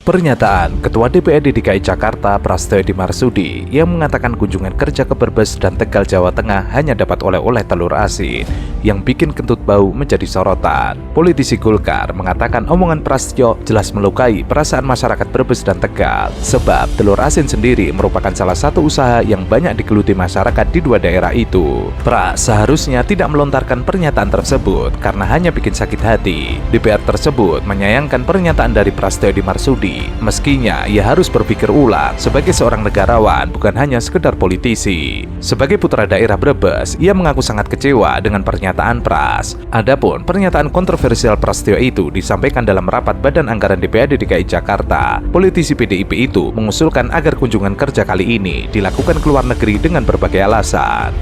Pernyataan Ketua DPRD DKI Jakarta Prasetyo Edy Marsudi yang mengatakan kunjungan kerja ke Brebes dan Tegal, Jawa Tengah hanya dapat oleh-oleh telur asin yang bikin kentut bau menjadi sorotan. Politisi Golkar mengatakan omongan Prasetyo jelas melukai perasaan masyarakat Brebes dan Tegal, sebab telur asin sendiri merupakan salah satu usaha yang banyak digeluti masyarakat di dua daerah itu. Pras seharusnya tidak melontarkan pernyataan tersebut karena hanya bikin sakit hati. DPR tersebut menyayangkan pernyataan dari Prasetyo Edy Marsudi. Meskinya ia harus berpikir ulang sebagai seorang negarawan, bukan hanya sekedar politisi. Sebagai putra daerah Brebes, ia mengaku sangat kecewa dengan pernyataan Pras. Adapun pernyataan kontroversial Prasetyo itu disampaikan dalam rapat Badan Anggaran DPRD DKI Jakarta. Politisi PDIP itu mengusulkan agar kunjungan kerja kali ini dilakukan ke luar negeri dengan berbagai alasan.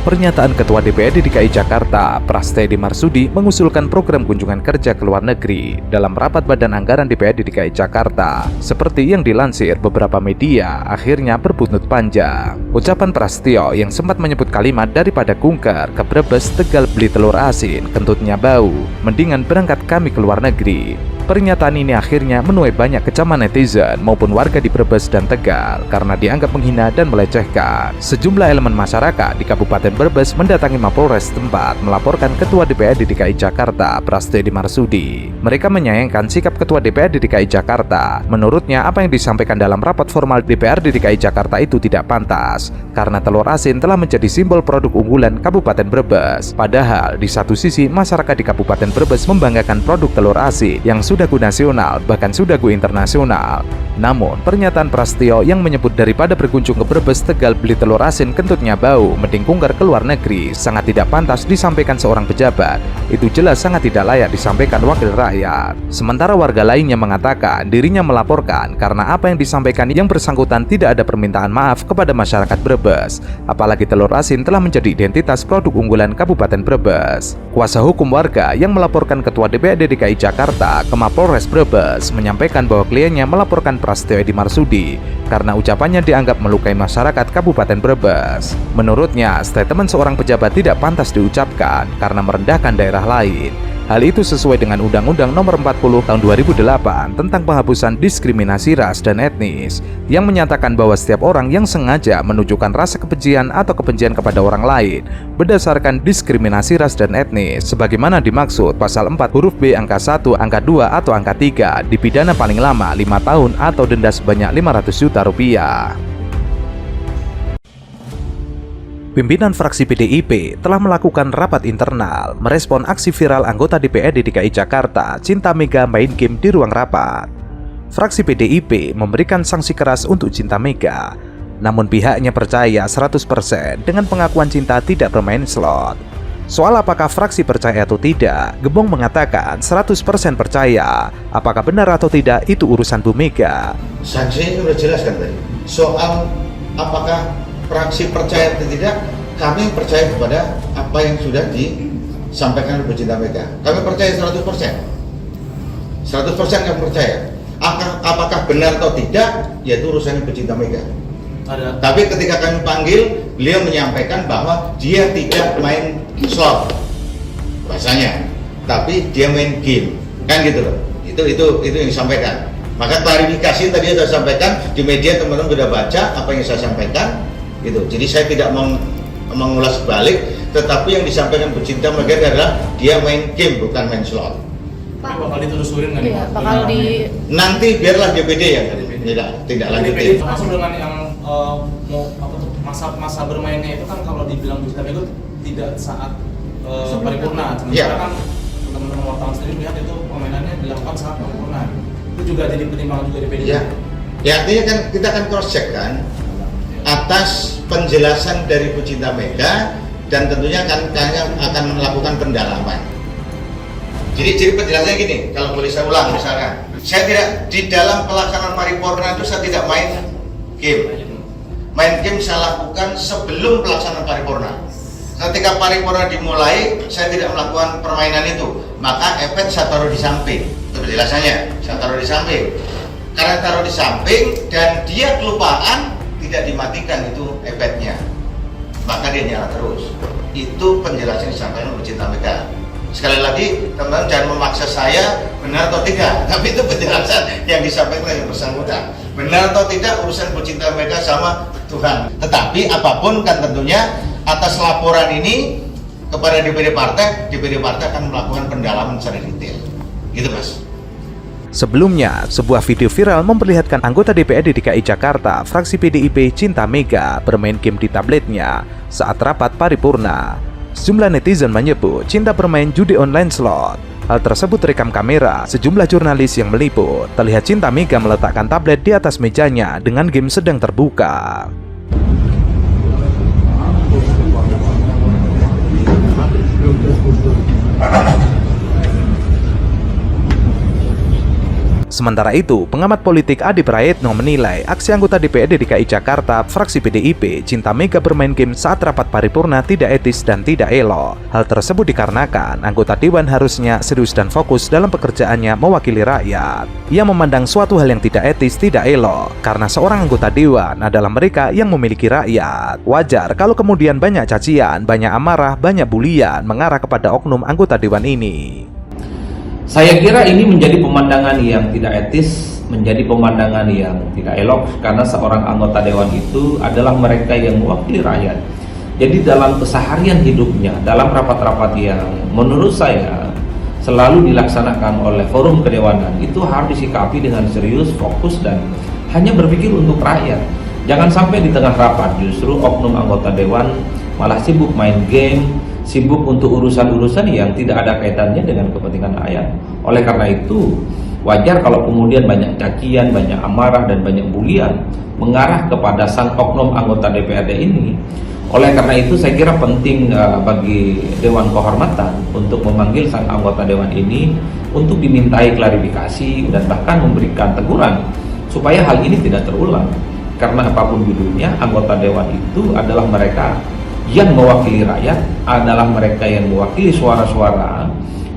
Pernyataan Ketua DPRD DKI Jakarta, Prasetyo Edy Marsudi, mengusulkan program kunjungan kerja ke luar negeri dalam rapat Badan Anggaran DPRD DKI Jakarta. Seperti yang dilansir beberapa media, akhirnya berbuntut panjang. Ucapan Prasetyo yang sempat menyebut kalimat daripada kunker ke Brebes Tegal beli telur asin, kentutnya bau, mendingan berangkat kami ke luar negeri. Pernyataan ini akhirnya menuai banyak kecaman netizen maupun warga di Brebes dan Tegal karena dianggap menghina dan melecehkan. Sejumlah elemen masyarakat di Kabupaten Brebes mendatangi Mapolres tempat melaporkan Ketua DPRD DKI Jakarta Prasetyo Edy Marsudi. Mereka menyayangkan sikap Ketua DPRD DKI Jakarta. Menurutnya apa yang disampaikan dalam rapat formal DPRD DKI Jakarta itu tidak pantas karena telur asin telah menjadi simbol produk unggulan Kabupaten Brebes. Padahal di satu sisi masyarakat di Kabupaten Brebes membanggakan produk telur asin yang sudah go nasional, bahkan sudah go internasional. Namun, pernyataan Prasetyo yang menyebut daripada berkunjung ke Brebes Tegal beli telur asin kentutnya bau, mending kunker ke luar negeri, sangat tidak pantas disampaikan seorang pejabat. Itu jelas sangat tidak layak disampaikan wakil rakyat. Sementara warga lainnya mengatakan dirinya melaporkan karena apa yang disampaikan yang bersangkutan tidak ada permintaan maaf kepada masyarakat Brebes. Apalagi telur asin telah menjadi identitas produk unggulan Kabupaten Brebes. Kuasa hukum warga yang melaporkan Ketua DPRD DKI Jakarta ke Mapolres Brebes menyampaikan bahwa kliennya melaporkan Prasetyo Edy Marsudi karena ucapannya dianggap melukai masyarakat Kabupaten Brebes. Menurutnya, statement seorang pejabat tidak pantas diucapkan karena merendahkan daerah lain. Hal itu sesuai dengan Undang-Undang Nomor 40 Tahun 2008 tentang penghapusan diskriminasi ras dan etnis yang menyatakan bahwa setiap orang yang sengaja menunjukkan rasa kebencian atau kebencian kepada orang lain berdasarkan diskriminasi ras dan etnis sebagaimana dimaksud pasal 4 huruf B angka 1, angka 2 atau angka 3 dipidana paling lama 5 tahun atau denda sebanyak 500 juta rupiah. Pimpinan fraksi PDIP telah melakukan rapat internal merespon aksi viral anggota DPRD DKI Jakarta Cinta Mega main game di ruang rapat. Fraksi PDIP memberikan sanksi keras untuk Cinta Mega, namun pihaknya percaya 100% dengan pengakuan Cinta tidak bermain slot. Soal apakah fraksi percaya atau tidak, Gembong mengatakan 100% percaya. Apakah benar atau tidak itu urusan Bu Mega. Sanksinya sudah jelas kan tadi. Soal apakah fraksi percaya atau tidak, kami percaya kepada apa yang sudah disampaikan oleh Bu Cinta Mega. Kami percaya 100%. 100% kami percaya. Apakah benar atau tidak, yaitu urusannya Bu Cinta Mega. Tapi ketika kami panggil, beliau menyampaikan bahwa dia tidak main slot bahasanya, tapi dia main game, kan gitu loh. Itu yang disampaikan. Maka klarifikasi tadi saya sampaikan di media, teman-teman sudah baca apa yang saya sampaikan gitu. Jadi saya tidak mengulas balik, tetapi yang disampaikan Bu Cinta Mega adalah dia main game bukan main slot. Pak, bakal ditelusurin nggak nih? Iya, bakal di nanti biarlah DPD yang tidak lanjutin. Termasuk dengan yang masa bermainnya itu kan kalau dibilang Bu Cinta Mega tidak saat paripurna. Sementara kan teman-teman wartawan sendiri melihat itu permainannya dilakukan saat paripurna. Itu juga jadi pertimbangan juga DPD. Ya, artinya kan kita akan cross check kan atas penjelasan dari Bu Cinta Mega, dan tentunya akan melakukan pendalaman. Jadi penjelasannya gini, kalau boleh saya ulang misalkan, saya tidak di dalam pelaksanaan paripurna itu saya tidak main game. Main game saya lakukan sebelum pelaksanaan paripurna. Ketika paripurna dimulai, saya tidak melakukan permainan itu, maka efek saya taruh di samping. Itu penjelasannya, saya taruh di samping. Karena taruh di samping dan dia kelupaan, tidak dimatikan itu iPad-nya, maka dia nyala terus. Itu penjelasan disampaikan oleh Cinta Mega. Sekali lagi, teman-teman jangan memaksa saya benar atau tidak, tapi itu penjelasan yang disampaikan oleh yang bersangkutan. Benar atau tidak urusan Bu Cinta Mega sama Tuhan. Tetapi apapun kan tentunya atas laporan ini kepada DPD Partai akan melakukan pendalaman secara detail. Gitu Mas. Sebelumnya, sebuah video viral memperlihatkan anggota DPRD DKI Jakarta fraksi PDIP Cinta Mega bermain game di tabletnya saat rapat paripurna. Sejumlah netizen menyebut Cinta bermain judi online slot. Hal tersebut terekam kamera sejumlah jurnalis yang meliput. Terlihat Cinta Mega meletakkan tablet di atas mejanya dengan game sedang terbuka. Sementara itu, pengamat politik Adi Praetno menilai aksi anggota DPRD DKI Jakarta fraksi PDIP Cinta Mega bermain game saat rapat paripurna tidak etis dan tidak elok. Hal tersebut dikarenakan anggota dewan harusnya serius dan fokus dalam pekerjaannya mewakili rakyat. Ia memandang suatu hal yang tidak etis tidak elok karena seorang anggota dewan adalah mereka yang memiliki rakyat. Wajar kalau kemudian banyak cacian, banyak amarah, banyak bulian mengarah kepada oknum anggota dewan ini. Saya kira ini menjadi pemandangan yang tidak etis, menjadi pemandangan yang tidak elok karena seorang anggota dewan itu adalah mereka yang mewakili rakyat. Jadi dalam keseharian hidupnya, dalam rapat-rapat yang menurut saya selalu dilaksanakan oleh forum kedewanan itu harus disikapi dengan serius, fokus dan hanya berpikir untuk rakyat. Jangan sampai di tengah rapat justru oknum anggota dewan malah sibuk main game, sibuk untuk urusan-urusan yang tidak ada kaitannya dengan kepentingan rakyat. Oleh karena itu, wajar kalau kemudian banyak cacian, banyak amarah, dan banyak bulian mengarah kepada sang oknum anggota DPRD ini. Oleh karena itu, saya kira penting bagi Dewan Kehormatan untuk memanggil sang anggota Dewan ini untuk dimintai klarifikasi dan bahkan memberikan teguran supaya hal ini tidak terulang. Karena apapun judulnya, anggota Dewan itu adalah mereka yang mewakili rakyat, adalah mereka yang mewakili suara-suara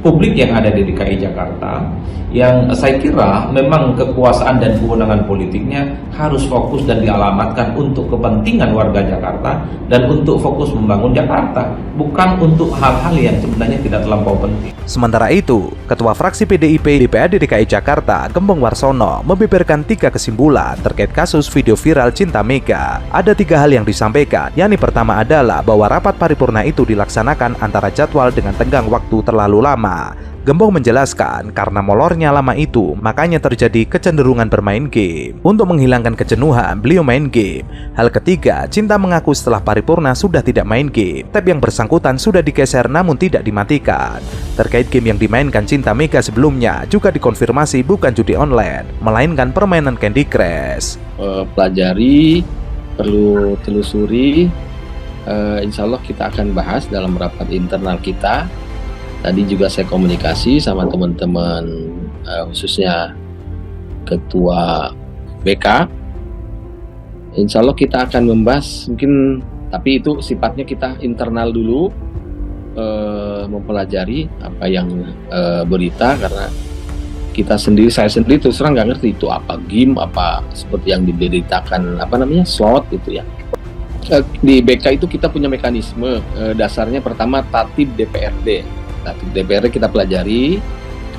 publik yang ada di DKI Jakarta, yang saya kira memang kekuasaan dan kewenangan politiknya harus fokus dan dialamatkan untuk kepentingan warga Jakarta dan untuk fokus membangun Jakarta, bukan untuk hal-hal yang sebenarnya tidak terlampau penting. Sementara itu, Ketua Fraksi PDIP DPRD DKI Jakarta, Gembong Warsono, membeberkan 3 kesimpulan terkait kasus video viral Cinta Mega. Ada 3 hal yang disampaikan, yakni pertama adalah bahwa rapat paripurna itu dilaksanakan antara jadwal dengan tenggang waktu terlalu lama. Gembong menjelaskan karena molornya lama itu, makanya terjadi kecenderungan bermain game. Untuk menghilangkan kejenuhan, beliau main game. Hal ketiga, Cinta mengaku setelah paripurna sudah tidak main game. Tab yang bersangkutan sudah digeser namun tidak dimatikan. Terkait game yang dimainkan Cinta Mega sebelumnya juga dikonfirmasi bukan judi online, melainkan permainan Candy Crush. Pelajari, perlu telusuri. Insya Allah kita akan bahas dalam rapat internal kita. Tadi juga saya komunikasi sama teman-teman khususnya Ketua BK. Insya Allah kita akan membahas mungkin, tapi itu sifatnya kita internal dulu, mempelajari apa yang berita, karena kita sendiri, saya sendiri terus terang nggak ngerti itu apa game, apa seperti yang diberitakan slot gitu ya. Di BK itu kita punya mekanisme, dasarnya pertama tatib DPRD. Tatib DPRD kita pelajari,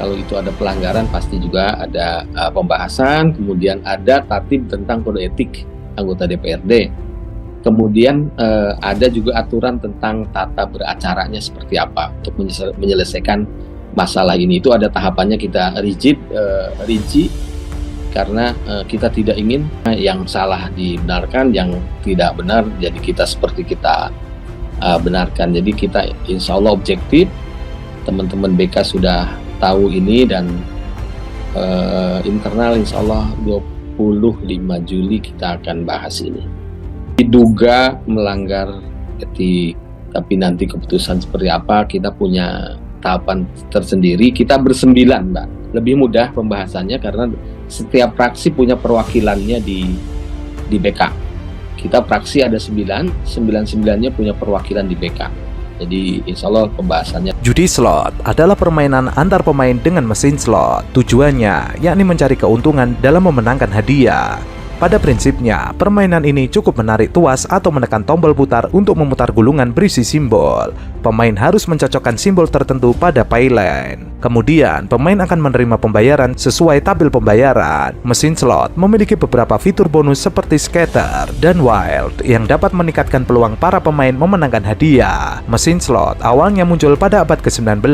kalau itu ada pelanggaran pasti juga ada pembahasan, kemudian ada tatib tentang kode etik anggota DPRD. Kemudian ada juga aturan tentang tata beracaranya seperti apa untuk menyelesaikan masalah ini. Itu ada tahapannya, kita rinci karena kita tidak ingin yang salah dibenarkan, yang tidak benar jadi kita benarkan. Jadi kita insya Allah objektif. Teman-teman BK sudah tahu ini, dan internal insya Allah 25 Juli kita akan bahas ini. Diduga melanggar etik, tapi nanti keputusan seperti apa kita punya tahapan tersendiri. Kita bersembilan, Mbak. Lebih mudah pembahasannya karena setiap fraksi punya perwakilannya di BK. Kita fraksi ada 9-9-nya punya perwakilan di BK. Jadi insya Allah pembahasannya. Judi slot adalah permainan antar pemain dengan mesin slot. Tujuannya yakni mencari keuntungan dalam memenangkan hadiah. Pada prinsipnya, permainan ini cukup menarik tuas atau menekan tombol putar untuk memutar gulungan berisi simbol. Pemain harus mencocokkan simbol tertentu pada payline. Kemudian, pemain akan menerima pembayaran sesuai tabel pembayaran. Mesin slot memiliki beberapa fitur bonus seperti scatter dan wild yang dapat meningkatkan peluang para pemain memenangkan hadiah. Mesin slot awalnya muncul pada abad ke-19.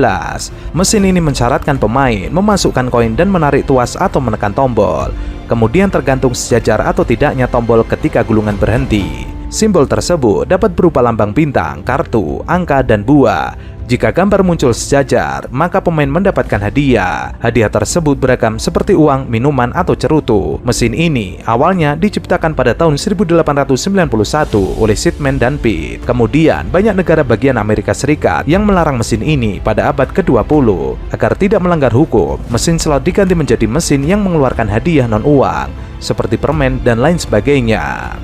Mesin ini mensyaratkan pemain memasukkan koin dan menarik tuas atau menekan tombol. Kemudian tergantung sejajar atau tidaknya tombol ketika gulungan berhenti. Simbol tersebut dapat berupa lambang bintang, kartu, angka, dan buah. Jika gambar muncul sejajar, maka pemain mendapatkan hadiah. Hadiah tersebut beragam seperti uang, minuman, atau cerutu. Mesin ini awalnya diciptakan pada tahun 1891 oleh Sidman dan Pitt. Kemudian, banyak negara bagian Amerika Serikat yang melarang mesin ini pada abad ke-20. Agar tidak melanggar hukum, mesin slot diganti menjadi mesin yang mengeluarkan hadiah non-uang, seperti permen dan lain sebagainya.